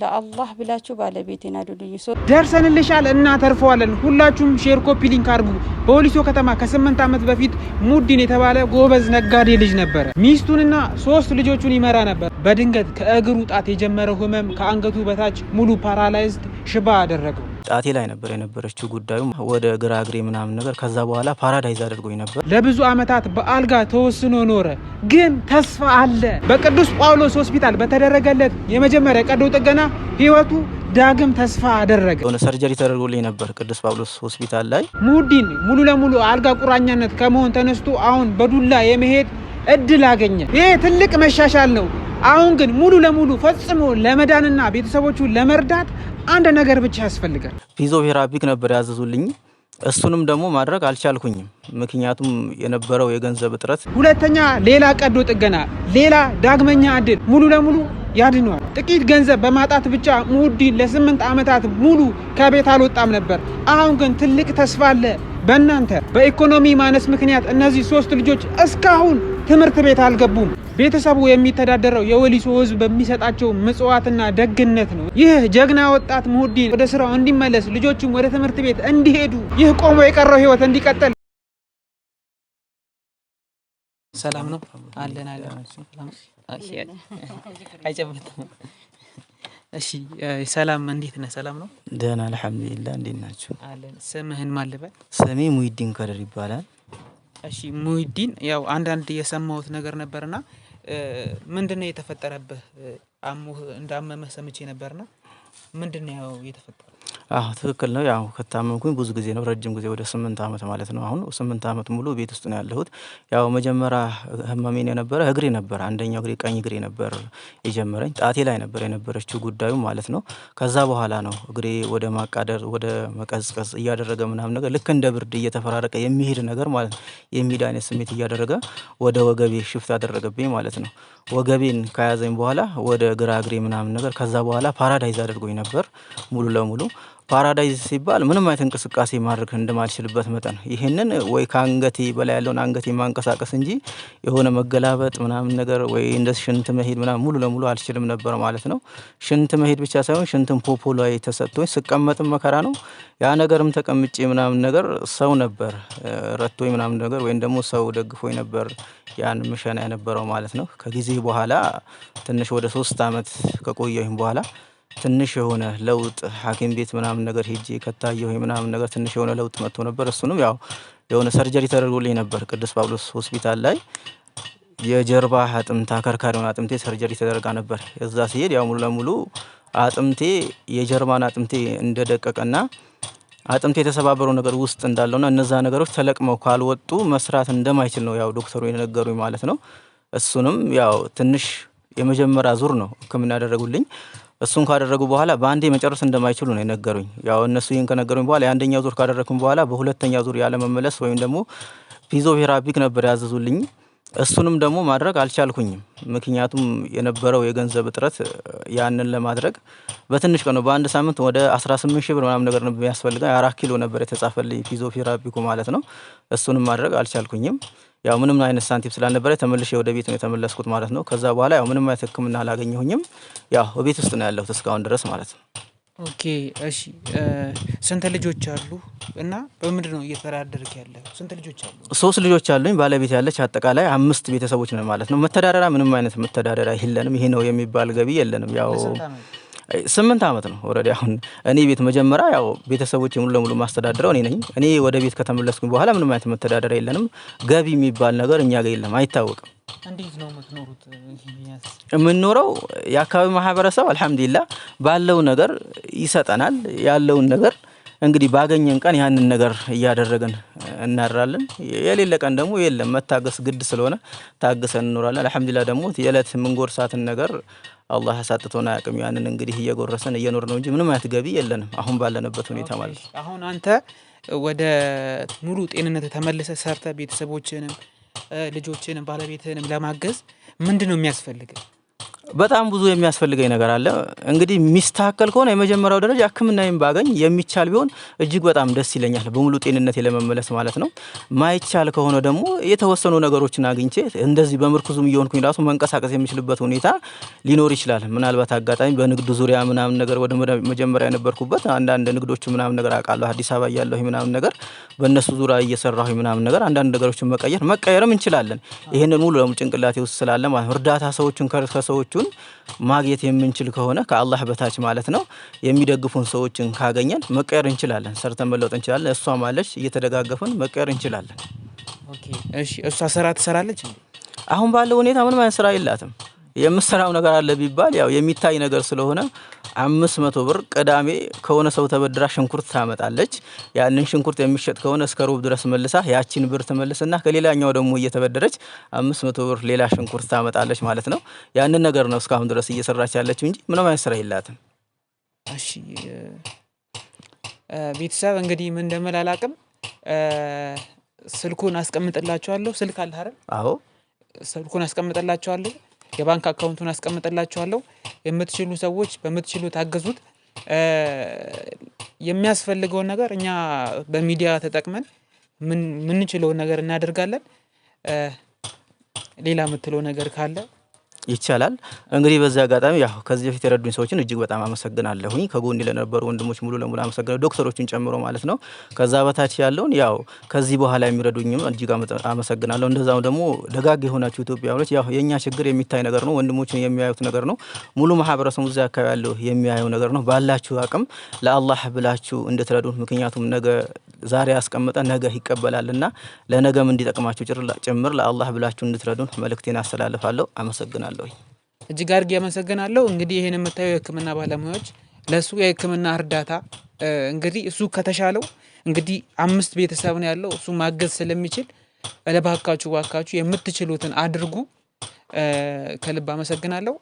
ለአላህ ብላችሁ ባለቤቴና ዱዱኝ ደርሰንልሻል እና ተርፈዋለን ሁላችሁም ሼር ኮፒ ሊንክ አድርጉ በወሊሶ ከተማ ከ8 አመት በፊት ሙዲን የተባለ ጎበዝ ነጋዴ ልጅ ነበር ሚስቱንና 3 ልጆቹን ይመራ ነበር በድንገት ከእግሩ ጣት የጀመረው ህመም ከአንገቱ በታች ሙሉ ፓራላይዝድ ሽባ አደረገው ጣቴ ላይ ነበር የነበረችው ጉዳዩ ወደ ግራ እግሬ ምናምን ነገር ከዛ በኋላ ፓራዳይዝ አድርጎኝ ነበር ለብዙ አመታት በአልጋ ተወስኖ ኖረ ግን ተስፋ አለ በቅዱስ ጳውሎስ ሆስፒታል በተደረገለት የመጀመሪያ ቀዶ ጥገና ህይወቱ ዳግም ተስፋ አደረገ ሆነ ሰርጀሪ ተደርጎልኝ ነበር ቅዱስ ጳውሎስ ሆስፒታል ላይ ሙዲን ሙሉ ለሙሉ አልጋ ቁራኛነት ከመሆን ተነስቶ አሁን በዱላ የመሄድ እድል አገኘ ይሄ ትልቅ መሻሻል ነው አሁን ግን ሙሉ ለሙሉ ፈጽሞ ለመዳንና ቤተሰቦቹን ለመርዳት አንድ ነገር ብቻ ያስፈልጋል ፊዚዮቴራፒክ ነበር ያዘዙልኝ እሱንም ደግሞ ማድረግ አልቻልኩኝም ምክንያቱም የነበረው የገንዘብ እጥረት ሁለተኛ ሌላ ቀዶ ጥገና ሌላ ዳግመኛ እድል ሙሉ ለሙሉ ያድነዋል ጥቂት ገንዘብ በማጣት ብቻ ሙዲን ለ8 አመታት ሙሉ ከቤት አልወጣም ነበር አሁን ግን ትልቅ ተስፋ አለ በእናንተ በኢኮኖሚ ማነስ ምክንያት እነዚህ 3 ልጆች እስካሁን ትምህርት ቤት አልገቡም ቤተሰቡ የሚተዳደረው የወሊሶ ህዝብ በሚሰጣቸው ምጽዋትና ደግነት ነው ይህ ጀግና ወጣት ሙዲን ወደ ስራው እንዲመለስ ልጆቹም ወደ ትምህርት ቤት እንዲሄዱ ይህ ቆሞ የቀረው ህይወት እንዲቀጥል ሰላም ነው አለን ሰላም እሺ አይጨበጥም እሺ ሰላም እንዴት ነህ ሰላም ነው ደህና አልሐምዱሊላህ እንዴት ናችሁ አለን ስምህን ማን ልበል ስሜ ሙይዲን ከድር ይባላል እሺ ሙይዲን ያው አንድ የሰማሁት ነገር ነበርና ምንድነው የተፈጠረብህ አሙህ እንዳመመህ ሰምቼ ነበርና ምንድነው የተፈጠረው ትክክል ነው ያው ከታመምኩኝ ብዙ ጊዜ ነው ረጅም ጊዜ ወደ 8 አመት ማለት ነው አሁን 8 አመት ሙሉ ቤት ውስጥ ነው ያለሁት ያው መጀመሪያ ህመሜን የነበረ እግሬ ነበር አንደኛው እግሬ ቀኝ እግሬ ነበር የጀመረኝ ጣቴ ላይ ነበር የነበረችው ጉዳዩ ማለት ነው ከዛ በኋላ ነው እግሬ ወደ ማቃደር ወደ መቀዝቀዝ እያደረገ ምናምን ነገር ልክ እንደ ብርድ እየተፈራረቀ የሚሄድ ነገር ማለት ነው የሚሄድ አይነት ስሜት እያደረገ ወደ ወገቤ ሽፍት አደረገብኝ ማለት ነው ወገቤን ከያዘኝ በኋላ ወደ ግራ እግሬ ምናምን ነገር ከዛ በኋላ ፓራዳይዝ አድርጎኝ ነበር ሙሉ ለሙሉ ፓራዳይዝ ሲባል ምንም አይነት እንቅስቃሴ ማድረግ እንደማልችልበት መጠን ይሄንን ወይ ካንገቴ በላይ ያለውን አንገቴ ማንቀሳቀስ እንጂ የሆነ መገላበጥ ምናምን ነገር ወይ እንደ ሽንት መሄድ ምናምን ሙሉ ለሙሉ አልችልም ነበር ማለት ነው ሽንት መሄድ ብቻ ሳይሆን ሽንትን ፖፖ ላይ ተሰጥቶኝ ስቀመጥም መከራ ነው ያ ነገርም ተቀምጬ ምናምን ነገር ሰው ነበር ረቶኝ ምናምን ነገር ወይ ደግሞ ሰው ደግፎኝ ነበር ያን ምሸና የነበረው ማለት ነው ከጊዜ በኋላ ትንሽ ወደ 3 አመት ከቆየሁኝ በኋላ ትንሽ የሆነ ለውጥ ሐኪም ቤት ምናምን ነገር ሄጄ ከታየሁ ምናምን ነገር ትንሽ የሆነ ለውጥ መጥቶ ነበር እሱንም ያው የሆነ ሰርጀሪ ተደርጎልኝ ነበር ቅዱስ ጳውሎስ ሆስፒታል ላይ የጀርባ አጥንት አከርካሪውን አጥንቴ ሰርጀሪ ተደርጋ ነበር እዛ ሲሄድ ያው ሙሉ ለሙሉ አጥንቴ የጀርባን አጥንቴ እንደደቀቀና አጥንቴ የተሰባበረው ነገር ውስጥ እንዳለውና እነዛ ነገሮች ተለቅመው ካልወጡ መስራት እንደማይችል ነው ያው ዶክተሩ የነገሩኝ ማለት ነው እሱንም ያው ትንሽ የመጀመሪያ ዙር ነው ህክምና ያደረጉልኝ እሱን ካደረጉ በኋላ በአንዴ መጨረስ እንደማይችሉ ነው የነገሩኝ ያው እነሱ ይሄን ከነገሩኝ በኋላ የአንደኛው ዙር ካደረኩም በኋላ በሁለተኛው ዙር ያለ መመለስ ወይም ደግሞ ፊዚዮቴራፒክ ነበር ያዘዙልኝ እሱንም ደግሞ ማድረግ አልቻልኩኝም ምክንያቱም የነበረው የገንዘብ እጥረት ያንን ለማድረግ በትንሽ ቀን ነው በአንድ ሳምንት ወደ 18 ሺህ ብር ምናምን ነገር ነው የሚያስፈልገው 4 ኪሎ ነበር የተጻፈልኝ ፊዚዮቴራፒኩ ማለት ነው እሱንም ማድረግ አልቻልኩኝም ያው ምንም አይነት ሳንቲም ስላልነበረ ተመልሼ ወደ ቤት ነው የተመለስኩት ማለት ነው ከዛ በኋላ ያው ምንም አይነት ህክምና አላገኘሁኝም ያው ቤት ውስጥ ነው ያለሁት እስካሁን ድረስ ማለት ነው ኦኬ እሺ ስንት ልጆች አሉ እና በምንድነው እየተዳደርክ ያለው ስንት ልጆች አሉ 3 ልጆች አሉኝ ባለቤት ያለች አጠቃላይ 5 ቤተሰቦች ነን ማለት ነው መተዳደሪያ ምንም አይነት መተዳደሪያ የለንም ይሄ ነው የሚባል ገቢ የለንም ያው 8 አመት ነው ኦሬዲ አሁን እኔ ቤት መጀመሪያ ያው ቤተሰቦቼ ሙሉ ለሙሉ ማስተዳደረው እኔ ነኝ እኔ ወደ ቤት ከተመለስኩኝ በኋላ ምንም አይነት መተዳደሪያ የለንም ገቢ የሚባል ነገር እኛ ጋር የለም አይታወቅም እንዴት ነው የምትኖሩት የምንኖረው የአካባቢ ማህበረሰብ አልহামዱሊላህ ባለው ነገር ይሰጠናል ያለውን ነገር እንግዲህ ባገኘን ቀን ያንን ነገር ያደረገን እናራለን የሌለ ቀን ደግሞ የለም መታገስ ግድ ስለሆነ ታገሰን እንኖራለን አልহামዱሊላህ ደግሞ የለት ምንጎርሳትን ነገር አላህ ያሳጥቶና ያቅም ያንን እንግዲህ እየጎረሰን እየኖር ነው እንጂ ምንም አይነት ገቢ የለንም አሁን ባለንበት ሁኔታ ማለት አሁን አንተ ወደ ሙሉ ጤንነት ተመልሰ ሰርተ ቤተሰቦችንም ልጆችንም ባለቤትህንም ለማገዝ ምንድነው የሚያስፈልገው በጣም ብዙ የሚያስፈልገኝ ነገር አለ። እንግዲህ የሚስተካከል ከሆነ የመጀመሪያው ደረጃ ሕክምናዬን ባገኝ የሚቻል ቢሆን እጅግ በጣም ደስ ይለኛል፣ በሙሉ ጤንነት ለመመለስ ማለት ነው። ማይቻል ከሆነ ደግሞ የተወሰኑ ነገሮችን አግኝቼ እንደዚህ በምርኩዙም እየሆንኩኝ ራሱ መንቀሳቀስ የሚችልበት ሁኔታ ሊኖር ይችላል። ምናልባት አጋጣሚ በንግድ ዙሪያ ምናምን ነገር ወደ መጀመሪያ የነበርኩበት አንዳንድ ንግዶች ምናምን ነገር አውቃለሁ፣ አዲስ አበባ እያለሁ ምናምን ነገር በእነሱ ዙሪያ እየሰራሁ ምናምን ነገር አንዳንድ ነገሮችን መቀየርም እንችላለን። ይህንን ሙሉ ለሙሉ ጭንቅላቴ ውስጥ ስላለ ማለት እርዳታ ሰዎችን ከሰዎቹን ማግኘት የምንችል ከሆነ ከአላህ በታች ማለት ነው የሚደግፉን ሰዎችን ካገኘን መቀየር እንችላለን፣ ሰርተን መለወጥ እንችላለን። እሷ ማለች እየተደጋገፍን መቀየር እንችላለን። ኦኬ እሺ፣ እሷ ስራ ትሰራለች? አሁን ባለው ሁኔታ ምንም አይነት ስራ የላትም። የምሰራው ነገር አለ ቢባል ያው የሚታይ ነገር ስለሆነ 500 ብር ቅዳሜ ከሆነ ሰው ተበድራ ሽንኩርት ታመጣለች። ያንን ሽንኩርት የሚሸጥ ከሆነ እስከ ሩብ ድረስ መልሳ ያቺን ብር ትመልስና ከሌላኛው ደግሞ እየተበደረች 500 ብር ሌላ ሽንኩርት ታመጣለች ማለት ነው። ያንን ነገር ነው እስካሁን ድረስ እየሰራች ያለችው እንጂ ምንም አይነት ስራ የላትም። እሺ ቤተሰብ እንግዲህ ምን እንደምላላቅም ስልኩን አስቀምጥላችኋለሁ። ስልክ አለ አይደል? አዎ ስልኩን አስቀምጥላችኋለሁ። የባንክ አካውንቱን አስቀምጥላችኋለሁ። የምትችሉ ሰዎች በምትችሉ ታገዙት። የሚያስፈልገውን ነገር እኛ በሚዲያ ተጠቅመን ምንችለውን ነገር እናደርጋለን። ሌላ የምትለው ነገር ካለ ይቻላል። እንግዲህ በዚህ አጋጣሚ ያው ከዚህ በፊት የረዱኝ ሰዎችን እጅግ በጣም አመሰግናለሁኝ። ከጎኔ ለነበሩ ወንድሞች ሙሉ ለሙሉ አመሰግናለሁ፣ ዶክተሮችን ጨምሮ ማለት ነው። ከዛ በታች ያለውን ያው ከዚህ በኋላ የሚረዱኝም እጅግ አመሰግናለሁ። እንደዛው ደግሞ ደጋግ የሆናችሁ ኢትዮጵያውያኖች ያው የኛ ችግር የሚታይ ነገር ነው፣ ወንድሞችን የሚያዩት ነገር ነው፣ ሙሉ ማህበረሰቡ እዚያ አካባቢ ያለው የሚያየው ነገር ነው። ባላችሁ አቅም ለአላህ ብላችሁ እንድትረዱን፣ ምክንያቱም ነገ ዛሬ ያስቀመጠ ነገ ይቀበላልና ለነገም እንዲጠቅማችሁ ጭምር ለአላህ ብላችሁ እንድትረዱን መልእክቴን አስተላልፋለሁ። አመሰግናለሁ። እጅግ አድርጌ አመሰግናለሁ። እንግዲህ ይሄን የምታዩ የህክምና ባለሙያዎች ለሱ የህክምና እርዳታ እንግዲህ እሱ ከተሻለው እንግዲህ 5 ቤተሰብ ነው ያለው፣ እሱ ማገዝ ስለሚችል ባካችሁ የምትችሉትን አድርጉ። ከልብ አመሰግናለሁ።